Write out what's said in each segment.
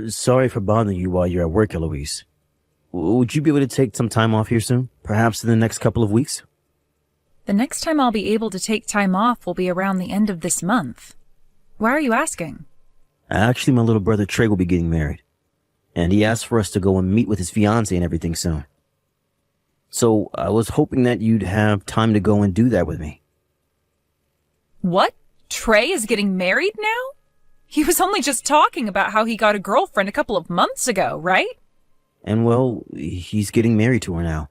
Sorry for bothering you while you're at work, Eloise. Would you be able to take some time off here soon? Perhaps in the next couple of weeks? The next time I'll be able to take time off will be around the end of this month. Why are you asking? Actually, my little brother Trey will be getting married. And he asked for us to go and meet with his fiancée and everything soon. So I was hoping that you'd have time to go and do that with me. What? Trey is getting married now? He was only just talking about how he got a girlfriend a couple of months ago, right? And well, he's getting married to her now.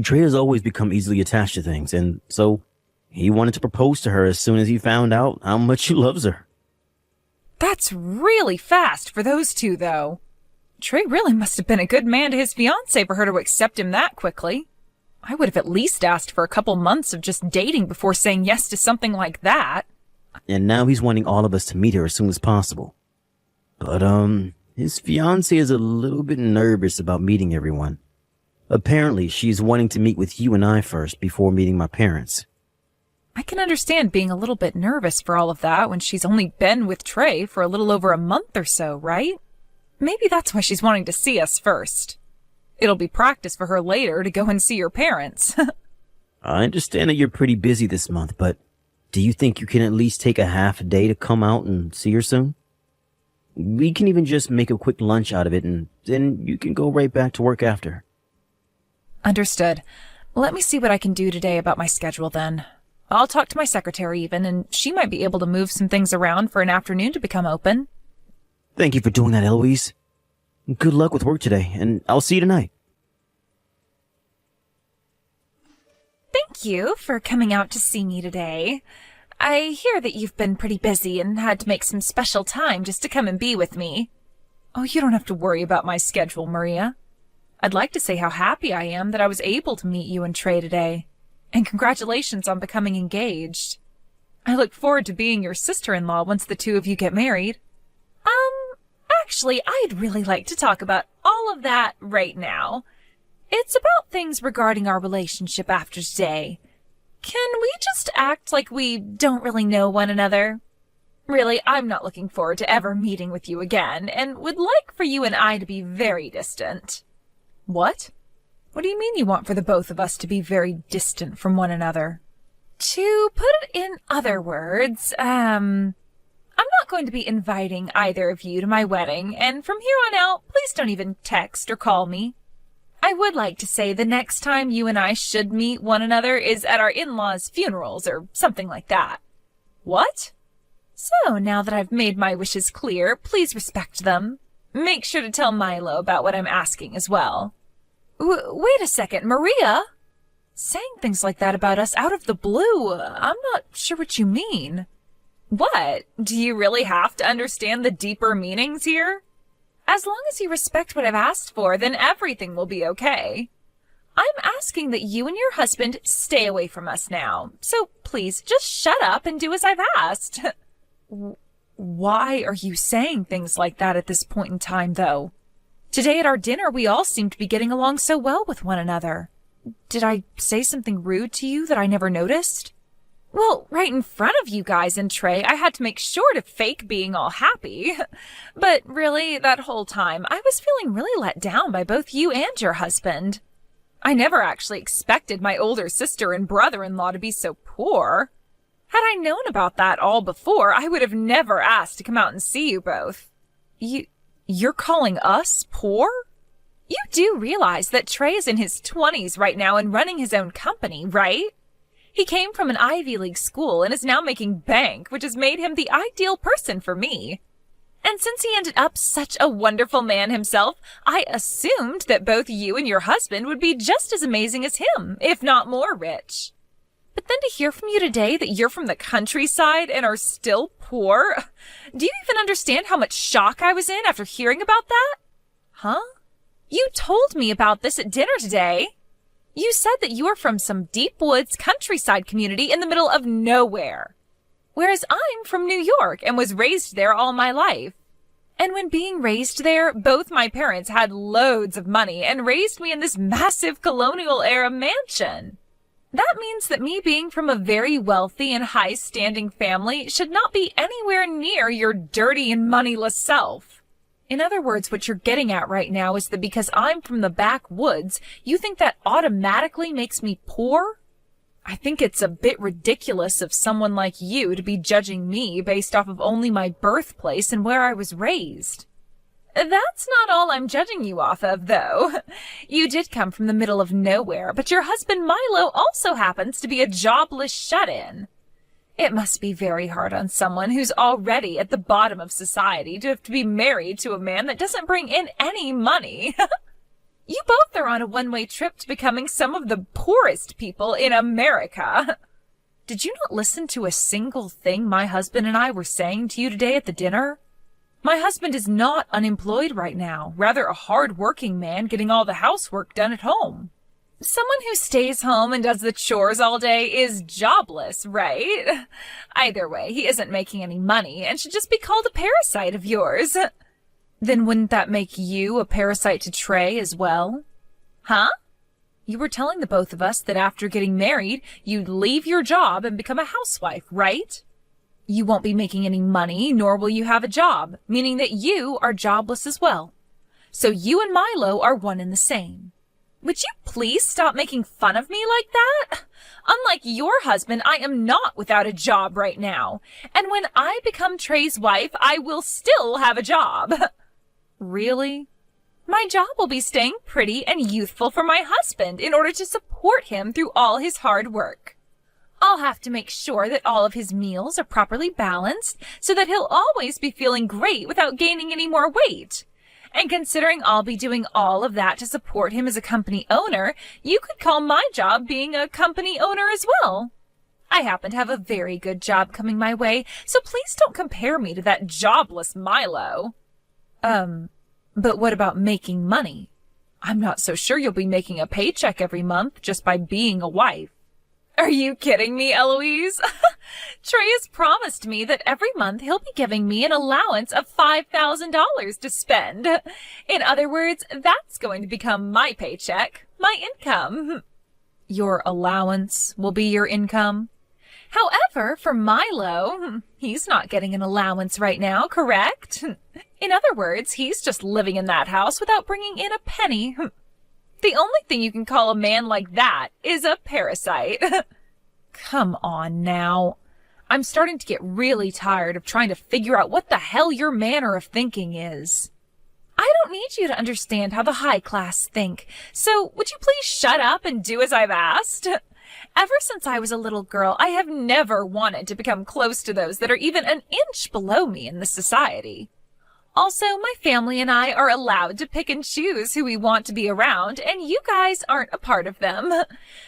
Trey has always become easily attached to things, and so he wanted to propose to her as soon as he found out how much he loves her. That's really fast for those two, though. Trey really must have been a good man to his fiancée for her to accept him that quickly. I would have at least asked for a couple months of just dating before saying yes to something like that. And now he's wanting all of us to meet her as soon as possible. But, his fiancée is a little bit nervous about meeting everyone. Apparently, she's wanting to meet with you and I first before meeting my parents. I can understand being a little bit nervous for all of that when she's only been with Trey for a little over a month or so, right? Maybe that's why she's wanting to see us first. It'll be practice for her later to go and see your parents. I understand that you're pretty busy this month, but do you think you can at least take a half a day to come out and see her soon? We can even just make a quick lunch out of it, and then you can go right back to work after. Understood. Let me see what I can do today about my schedule then. I'll talk to my secretary even, and she might be able to move some things around for an afternoon to become open. Thank you for doing that, Eloise. Good luck with work today, and I'll see you tonight. Thank you for coming out to see me today. I hear that you've been pretty busy and had to make some special time just to come and be with me. Oh, you don't have to worry about my schedule, Maria. I'd like to say how happy I am that I was able to meet you and Trey today. And congratulations on becoming engaged. I look forward to being your sister-in-law once the two of you get married. Actually, I'd really like to talk about all of that right now. It's about things regarding our relationship after today. Can we just act like we don't really know one another? Really, I'm not looking forward to ever meeting with you again, and would like for you and I to be very distant. What? What do you mean you want for the both of us to be very distant from one another? To put it in other words, I'm not going to be inviting either of you to my wedding, and from here on out, please don't even text or call me. I would like to say the next time you and I should meet one another is at our in-laws' funerals or something like that. What? So, now that I've made my wishes clear, please respect them. Make sure to tell Milo about what I'm asking as well. Wait a second, Maria? Saying things like that about us out of the blue, I'm not sure what you mean. What? Do you really have to understand the deeper meanings here? As long as you respect what I've asked for, then everything will be okay. I'm asking that you and your husband stay away from us now. So please, just shut up and do as I've asked. Why are you saying things like that at this point in time, though? Today at our dinner, we all seem to be getting along so well with one another. Did I say something rude to you that I never noticed? Well, right in front of you guys and Trey, I had to make sure to fake being all happy. But really, that whole time, I was feeling really let down by both you and your husband. I never actually expected my older sister and brother-in-law to be so poor. Had I known about that all before, I would have never asked to come out and see you both. You're calling us poor? You do realize that Trey is in his 20s right now and running his own company, right? He came from an Ivy League school and is now making bank, which has made him the ideal person for me. And since he ended up such a wonderful man himself, I assumed that both you and your husband would be just as amazing as him, if not more rich. But then to hear from you today that you're from the countryside and are still poor, do you even understand how much shock I was in after hearing about that? Huh? You told me about this at dinner today. You said that you are from some deep woods countryside community in the middle of nowhere. Whereas I'm from New York and was raised there all my life. And when being raised there, both my parents had loads of money and raised me in this massive colonial-era mansion. That means that me being from a very wealthy and high-standing family should not be anywhere near your dirty and moneyless self. In other words, what you're getting at right now is that because I'm from the backwoods, you think that automatically makes me poor? I think it's a bit ridiculous of someone like you to be judging me based off of only my birthplace and where I was raised. That's not all I'm judging you off of, though. You did come from the middle of nowhere, but your husband Milo also happens to be a jobless shut-in. It must be very hard on someone who's already at the bottom of society to have to be married to a man that doesn't bring in any money. You both are on a one-way trip to becoming some of the poorest people in America. Did you not listen to a single thing my husband and I were saying to you today at the dinner? My husband is not unemployed right now, rather a hard-working man getting all the housework done at home. Someone who stays home and does the chores all day is jobless, right? Either way, he isn't making any money and should just be called a parasite of yours. Then wouldn't that make you a parasite to Trey as well? Huh? You were telling the both of us that after getting married, you'd leave your job and become a housewife, right? You won't be making any money, nor will you have a job, meaning that you are jobless as well. So you and Milo are one and the same. Would you please stop making fun of me like that? Unlike your husband, I am not without a job right now. And when I become Trey's wife, I will still have a job. Really? My job will be staying pretty and youthful for my husband in order to support him through all his hard work. I'll have to make sure that all of his meals are properly balanced so that he'll always be feeling great without gaining any more weight. And considering I'll be doing all of that to support him as a company owner, you could call my job being a company owner as well. I happen to have a very good job coming my way, so please don't compare me to that jobless Milo. But what about making money? I'm not so sure you'll be making a paycheck every month just by being a wife. Are you kidding me, Eloise? Trey has promised me that every month he'll be giving me an allowance of $5,000 to spend. In other words, that's going to become my paycheck, my income. Your allowance will be your income? However, for Milo, he's not getting an allowance right now, correct? In other words, he's just living in that house without bringing in a penny. The only thing you can call a man like that is a parasite. Come on now. I'm starting to get really tired of trying to figure out what the hell your manner of thinking is. I don't need you to understand how the high class think, so would you please shut up and do as I've asked? Ever since I was a little girl, I have never wanted to become close to those that are even an inch below me in this society. Also, my family and I are allowed to pick and choose who we want to be around, and you guys aren't a part of them.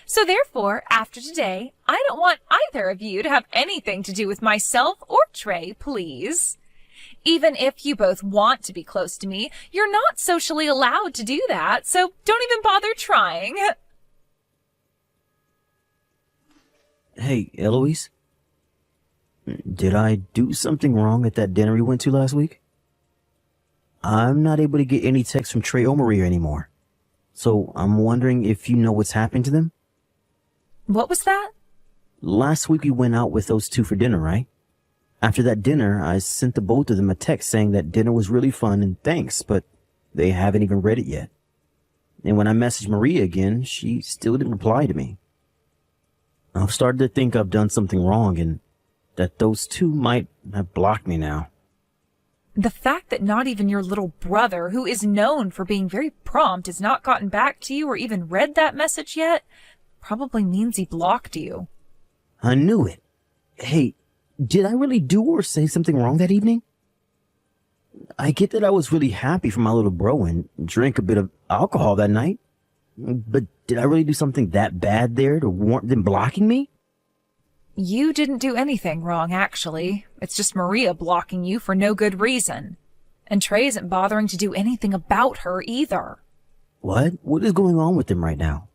So therefore, after today, I don't want either of you to have anything to do with myself or Trey, please. Even if you both want to be close to me, you're not socially allowed to do that, so don't even bother trying. Hey, Eloise? Did I do something wrong at that dinner we went to last week? I'm not able to get any text from Trey or Maria anymore. So I'm wondering if you know what's happened to them? What was that? Last week we went out with those two for dinner, right? After that dinner, I sent the both of them a text saying that dinner was really fun and thanks, but they haven't even read it yet. And when I messaged Maria again, she still didn't reply to me. I've started to think I've done something wrong and that those two might have blocked me now. The fact that not even your little brother, who is known for being very prompt, has not gotten back to you or even read that message yet, probably means he blocked you. I knew it. Hey, did I really do or say something wrong that evening? I get that I was really happy for my little bro and drank a bit of alcohol that night. But did I really do something that bad there to warrant them blocking me? You didn't do anything wrong, actually. It's just Maria blocking you for no good reason. And Trey isn't bothering to do anything about her either. What? What is going on with them right now?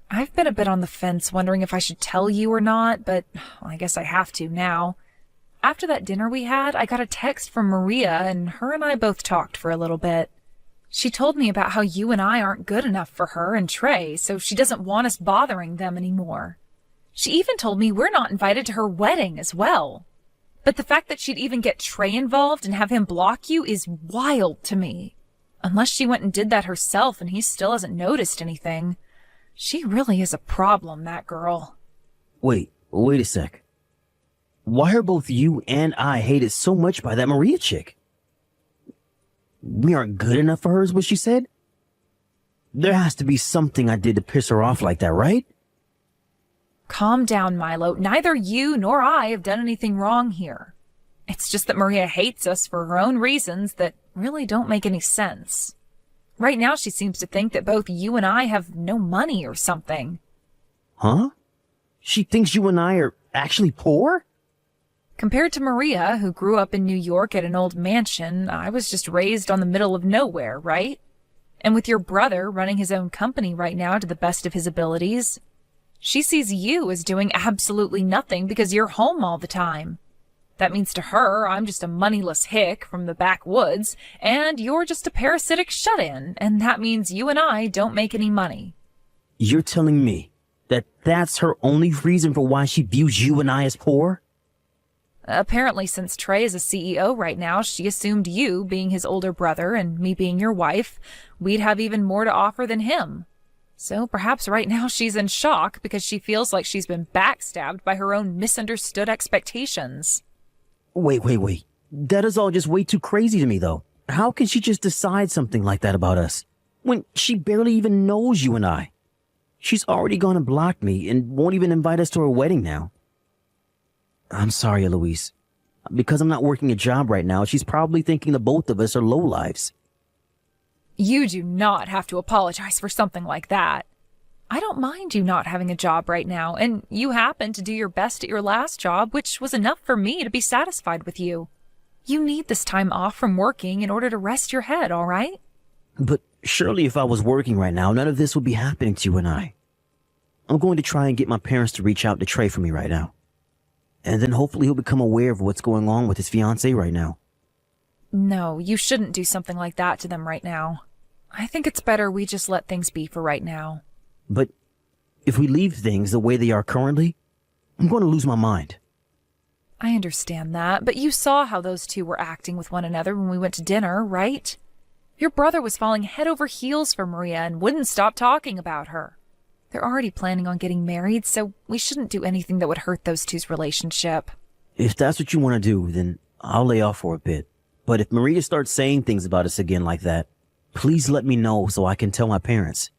I've been a bit on the fence, wondering if I should tell you or not, but I guess I have to now. After that dinner we had, I got a text from Maria, and her and I both talked for a little bit. She told me about how you and I aren't good enough for her and Trey, so she doesn't want us bothering them anymore. She even told me we're not invited to her wedding as well. But the fact that she'd even get Trey involved and have him block you is wild to me. Unless she went and did that herself and he still hasn't noticed anything. She really is a problem, that girl. Wait a sec. Why are both you and I hated so much by that Maria chick? We aren't good enough for her, is what she said? There has to be something I did to piss her off like that, right? Calm down, Milo. Neither you nor I have done anything wrong here. It's just that Maria hates us for her own reasons that really don't make any sense. Right now she seems to think that both you and I have no money or something. Huh? She thinks you and I are actually poor? Compared to Maria, who grew up in New York at an old mansion, I was just raised on the middle of nowhere, right? And with your brother running his own company right now to the best of his abilities, she sees you as doing absolutely nothing because you're home all the time. That means to her, I'm just a moneyless hick from the backwoods, and you're just a parasitic shut-in, and that means you and I don't make any money. You're telling me that that's her only reason for why she views you and I as poor? Apparently, since Trey is a CEO right now, she assumed you, being his older brother and me being your wife, we'd have even more to offer than him. So perhaps right now she's in shock because she feels like she's been backstabbed by her own misunderstood expectations. Wait. That is all just way too crazy to me, though. How can she just decide something like that about us when she barely even knows you and I? She's already gone and blocked me and won't even invite us to her wedding now. I'm sorry, Eloise. Because I'm not working a job right now, she's probably thinking the both of us are lowlives. You do not have to apologize for something like that. I don't mind you not having a job right now, and you happened to do your best at your last job, which was enough for me to be satisfied with you. You need this time off from working in order to rest your head, all right? But surely if I was working right now, none of this would be happening to you and I. I'm going to try and get my parents to reach out to Trey for me right now. And then hopefully he'll become aware of what's going on with his fiancée right now. No, you shouldn't do something like that to them right now. I think it's better we just let things be for right now. But if we leave things the way they are currently, I'm going to lose my mind. I understand that, but you saw how those two were acting with one another when we went to dinner, right? Your brother was falling head over heels for Maria and wouldn't stop talking about her. They're already planning on getting married, so we shouldn't do anything that would hurt those two's relationship. If that's what you want to do, then I'll lay off for a bit. But if Maria starts saying things about us again like that, please let me know so I can tell my parents.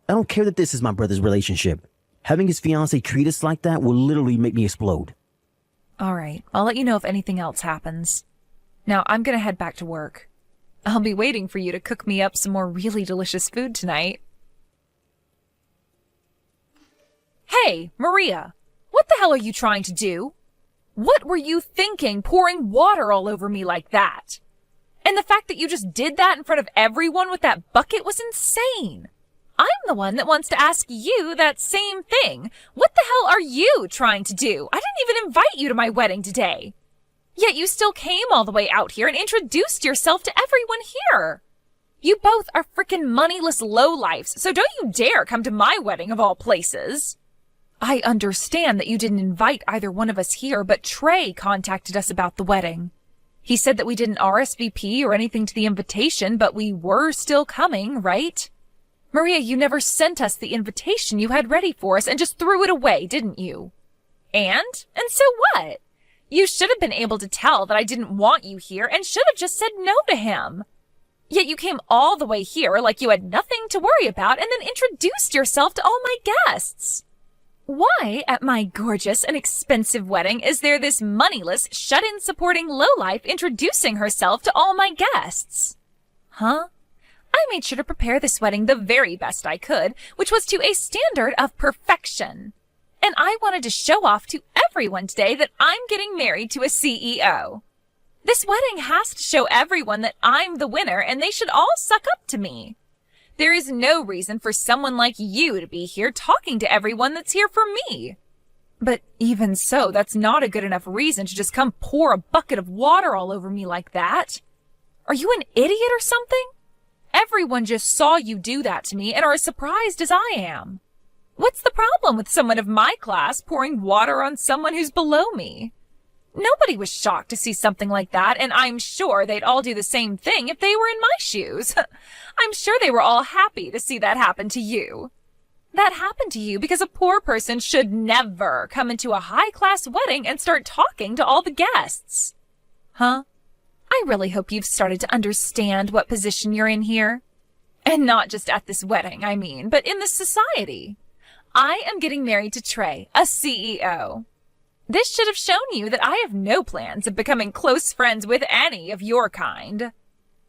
I don't care that this is my brother's relationship. Having his fiancée treat us like that will literally make me explode. All right, I'll let you know if anything else happens. Now, I'm gonna head back to work. I'll be waiting for you to cook me up some more really delicious food tonight. Hey, Maria, what the hell are you trying to do? What were you thinking, pouring water all over me like that? And the fact that you just did that in front of everyone with that bucket was insane. I'm the one that wants to ask you that same thing. What the hell are you trying to do? I didn't even invite you to my wedding today. Yet you still came all the way out here and introduced yourself to everyone here. You both are frickin' moneyless lowlifes, so don't you dare come to my wedding of all places. I understand that you didn't invite either one of us here, but Trey contacted us about the wedding. He said that we didn't RSVP or anything to the invitation, but we were still coming, right? Maria, you never sent us the invitation you had ready for us and just threw it away, didn't you? And so what? You should have been able to tell that I didn't want you here and should have just said no to him. Yet you came all the way here like you had nothing to worry about and then introduced yourself to all my guests. Why, at my gorgeous and expensive wedding, is there this moneyless, shut-in supporting lowlife introducing herself to all my guests? Huh? I made sure to prepare this wedding the very best I could, which was to a standard of perfection. And I wanted to show off to everyone today that I'm getting married to a CEO. This wedding has to show everyone that I'm the winner and they should all suck up to me. There is no reason for someone like you to be here talking to everyone that's here for me. But even so, that's not a good enough reason to just come pour a bucket of water all over me like that. Are you an idiot or something? Everyone just saw you do that to me and are as surprised as I am. What's the problem with someone of my class pouring water on someone who's below me? Nobody was shocked to see something like that, and I'm sure they'd all do the same thing if they were in my shoes. I'm sure they were all happy to see that happen to you. That happened to you because a poor person should never come into a high-class wedding and start talking to all the guests. Huh? I really hope you've started to understand what position you're in here. And not just at this wedding, I mean, but in this society. I am getting married to Trey, a CEO. This should have shown you that I have no plans of becoming close friends with any of your kind.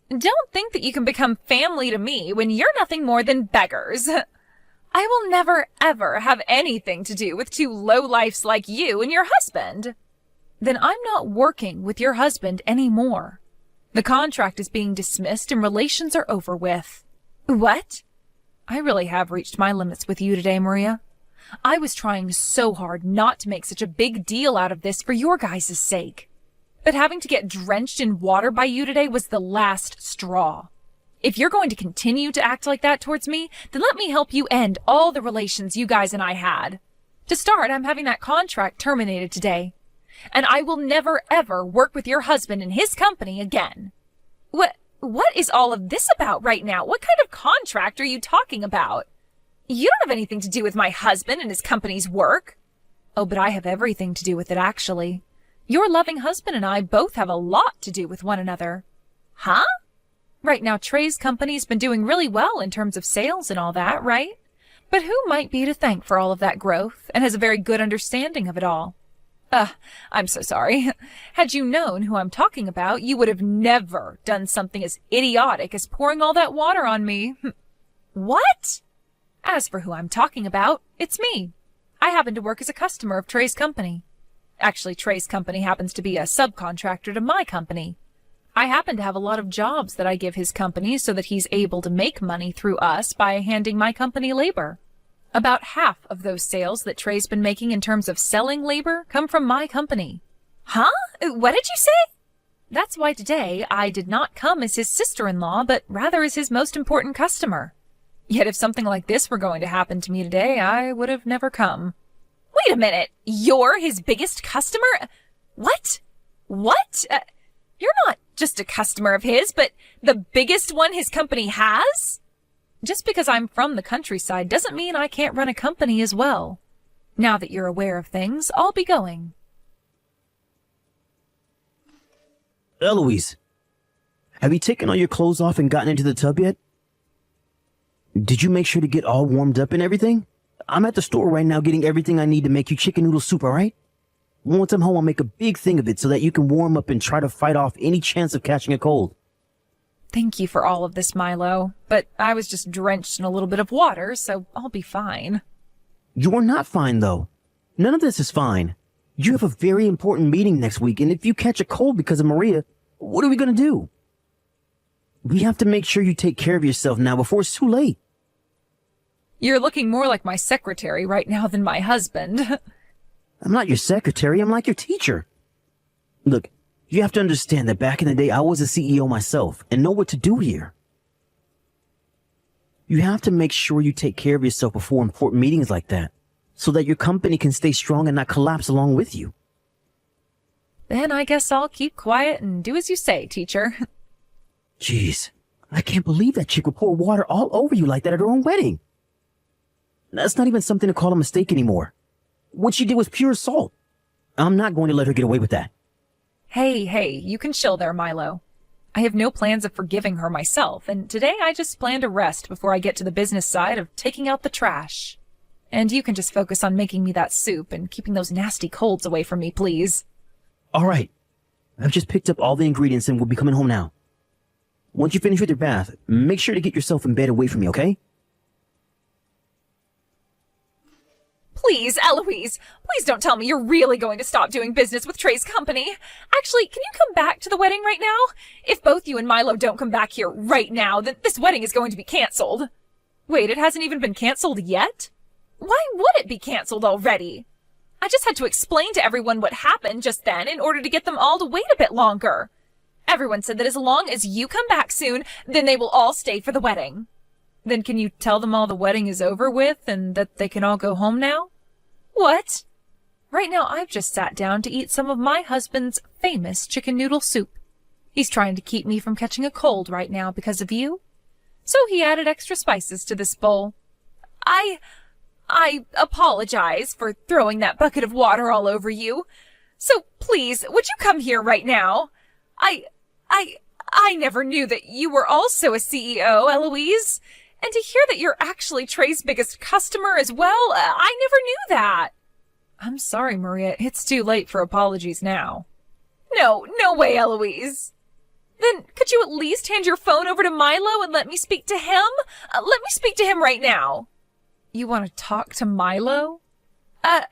Don't think that you can become family to me when you're nothing more than beggars. I will never, ever have anything to do with two lowlifes like you and your husband. Then I'm not working with your husband anymore. The contract is being dismissed and relations are over with. What? I really have reached my limits with you today, Maria. I was trying so hard not to make such a big deal out of this for your guys' sake. But having to get drenched in water by you today was the last straw. If you're going to continue to act like that towards me, then let me help you end all the relations you guys and I had. To start, I'm having that contract terminated today. And I will never, ever work with your husband and his company again. What is all of this about right now? What kind of contract are you talking about? You don't have anything to do with my husband and his company's work. Oh, but I have everything to do with it, actually. Your loving husband and I both have a lot to do with one another. Huh? Right now, Trey's company's been doing really well in terms of sales and all that, right? But who might be to thank for all of that growth and has a very good understanding of it all? I'm so sorry. Had you known who I'm talking about, you would have never done something as idiotic as pouring all that water on me. What? As for who I'm talking about, it's me. I happen to work as a customer of Trey's company. Actually, Trey's company happens to be a subcontractor to my company. I happen to have a lot of jobs that I give his company so that he's able to make money through us by handing my company labor. About half of those sales that Trey's been making in terms of selling labor come from my company. Huh? What did you say? That's why today I did not come as his sister-in-law, but rather as his most important customer. Yet if something like this were going to happen to me today, I would have never come. Wait a minute. You're his biggest customer? What? What? You're not just a customer of his, but the biggest one his company has? Just because I'm from the countryside doesn't mean I can't run a company as well. Now that you're aware of things, I'll be going. Eloise, have you taken all your clothes off and gotten into the tub yet? Did you make sure to get all warmed up and everything? I'm at the store right now getting everything I need to make you chicken noodle soup, alright? Once I'm home, I'll make a big thing of it so that you can warm up and try to fight off any chance of catching a cold. Thank you for all of this, Milo, but I was just drenched in a little bit of water, so I'll be fine. You're not fine, though. None of this is fine. You have a very important meeting next week, and if you catch a cold because of Maria, what are we going to do? We have to make sure you take care of yourself now before it's too late. You're looking more like my secretary right now than my husband. I'm not your secretary, I'm like your teacher. Look, you have to understand that back in the day, I was a CEO myself and know what to do here. You have to make sure you take care of yourself before important meetings like that, so that your company can stay strong and not collapse along with you. Then I guess I'll keep quiet and do as you say, teacher. Jeez, I can't believe that chick would pour water all over you like that at her own wedding. That's not even something to call a mistake anymore. What she did was pure assault. I'm not going to let her get away with that. Hey, you can chill there, Milo. I have no plans of forgiving her myself, and today I just plan to rest before I get to the business side of taking out the trash. And you can just focus on making me that soup and keeping those nasty colds away from me, please. All right. I've just picked up all the ingredients and we'll be coming home now. Once you finish with your bath, make sure to get yourself in bed away from me, okay? Please, Eloise, please don't tell me you're really going to stop doing business with Trey's company. Actually, can you come back to the wedding right now? If both you and Milo don't come back here right now, then this wedding is going to be canceled. Wait, it hasn't even been canceled yet? Why would it be canceled already? I just had to explain to everyone what happened just then in order to get them all to wait a bit longer. Everyone said that as long as you come back soon, then they will all stay for the wedding. Then can you tell them all the wedding is over with and that they can all go home now? What? Right now I've just sat down to eat some of my husband's famous chicken noodle soup. He's trying to keep me from catching a cold right now because of you. So he added extra spices to this bowl. I apologize for throwing that bucket of water all over you. So please, would you come here right now? I never knew that you were also a CEO, Eloise. And to hear that you're actually Trey's biggest customer as well, I never knew that. I'm sorry, Maria. It's too late for apologies now. No way, Eloise. Then could you at least hand your phone over to Milo and let me speak to him? Let me speak to him right now. You want to talk to Milo? I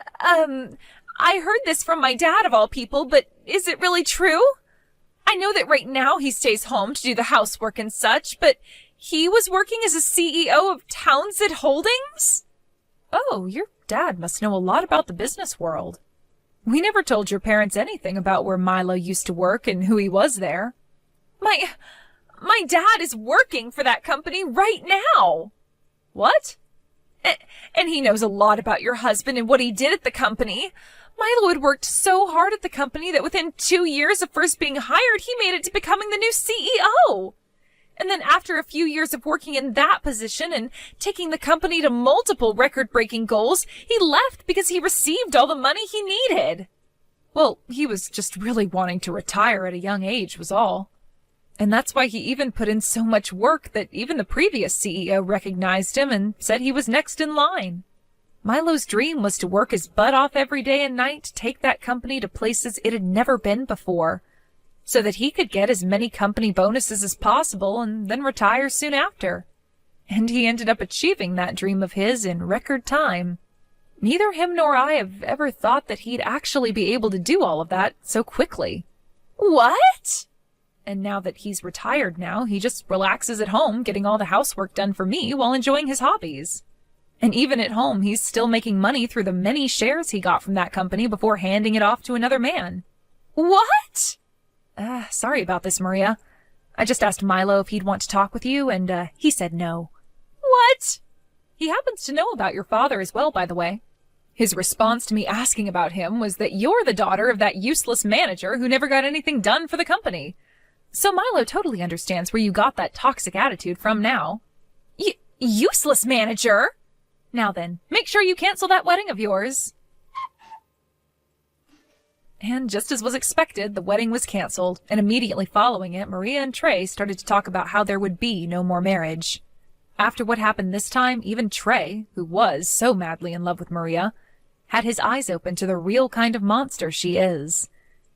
heard this from my dad of all people, but is it really true? I know that right now he stays home to do the housework and such, but he was working as a CEO of Townsend Holdings? Oh, your dad must know a lot about the business world. We never told your parents anything about where Milo used to work and who he was there. My dad is working for that company right now. What? And he knows a lot about your husband and what he did at the company. Milo had worked so hard at the company that within 2 years of first being hired, he made it to becoming the new CEO. And then after a few years of working in that position and taking the company to multiple record-breaking goals, he left because he received all the money he needed. Well, he was just really wanting to retire at a young age was all. And that's why he even put in so much work that even the previous CEO recognized him and said he was next in line. Milo's dream was to work his butt off every day and night to take that company to places it had never been before, so that he could get as many company bonuses as possible and then retire soon after. And he ended up achieving that dream of his in record time. Neither him nor I have ever thought that he'd actually be able to do all of that so quickly. What? And now that he's retired now, he just relaxes at home, getting all the housework done for me while enjoying his hobbies. And even at home, he's still making money through the many shares he got from that company before handing it off to another man. What? Sorry about this, Maria. I just asked Milo if he'd want to talk with you, and he said no. What? He happens to know about your father as well, by the way. His response to me asking about him was that you're the daughter of that useless manager who never got anything done for the company. So Milo totally understands where you got that toxic attitude from now. Useless manager? Now then, make sure you cancel that wedding of yours. And just as was expected, the wedding was canceled, and immediately following it, Maria and Trey started to talk about how there would be no more marriage. After what happened this time, even Trey, who was so madly in love with Maria, had his eyes open to the real kind of monster she is.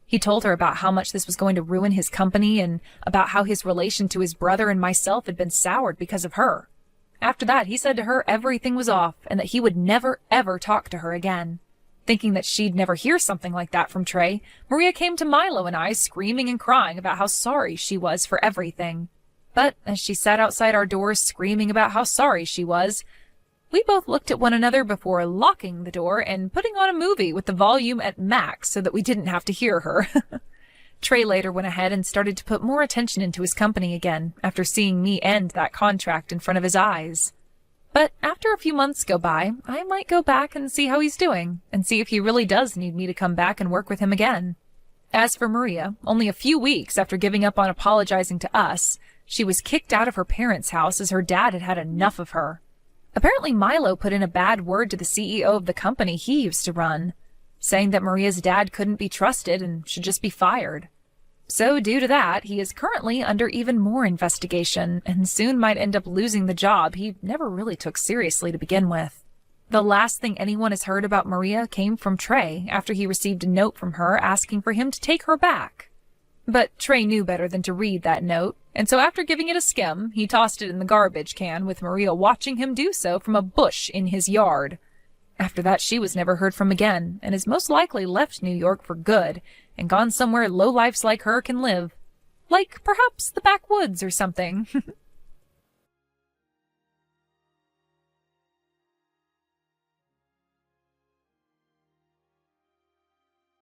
He told her about how much this was going to ruin his company and about how his relation to his brother and myself had been soured because of her. After that, he said to her everything was off and that he would never, ever talk to her again. Thinking that she'd never hear something like that from Trey, Maria came to Milo and I screaming and crying about how sorry she was for everything. But as she sat outside our doors screaming about how sorry she was, we both looked at one another before locking the door and putting on a movie with the volume at max so that we didn't have to hear her. Trey later went ahead and started to put more attention into his company again after seeing me end that contract in front of his eyes. But after a few months go by, I might go back and see how he's doing and see if he really does need me to come back and work with him again. As for Maria, only a few weeks after giving up on apologizing to us, she was kicked out of her parents' house as her dad had had enough of her. Apparently Milo put in a bad word to the CEO of the company he used to run, saying that Maria's dad couldn't be trusted and should just be fired. So due to that, he is currently under even more investigation and soon might end up losing the job he never really took seriously to begin with. The last thing anyone has heard about Maria came from Trey after he received a note from her asking for him to take her back. But Trey knew better than to read that note, and so after giving it a skim, he tossed it in the garbage can with Maria watching him do so from a bush in his yard. After that, she was never heard from again, and has most likely left New York for good and gone somewhere lowlifes like her can live. Like perhaps the backwoods or something.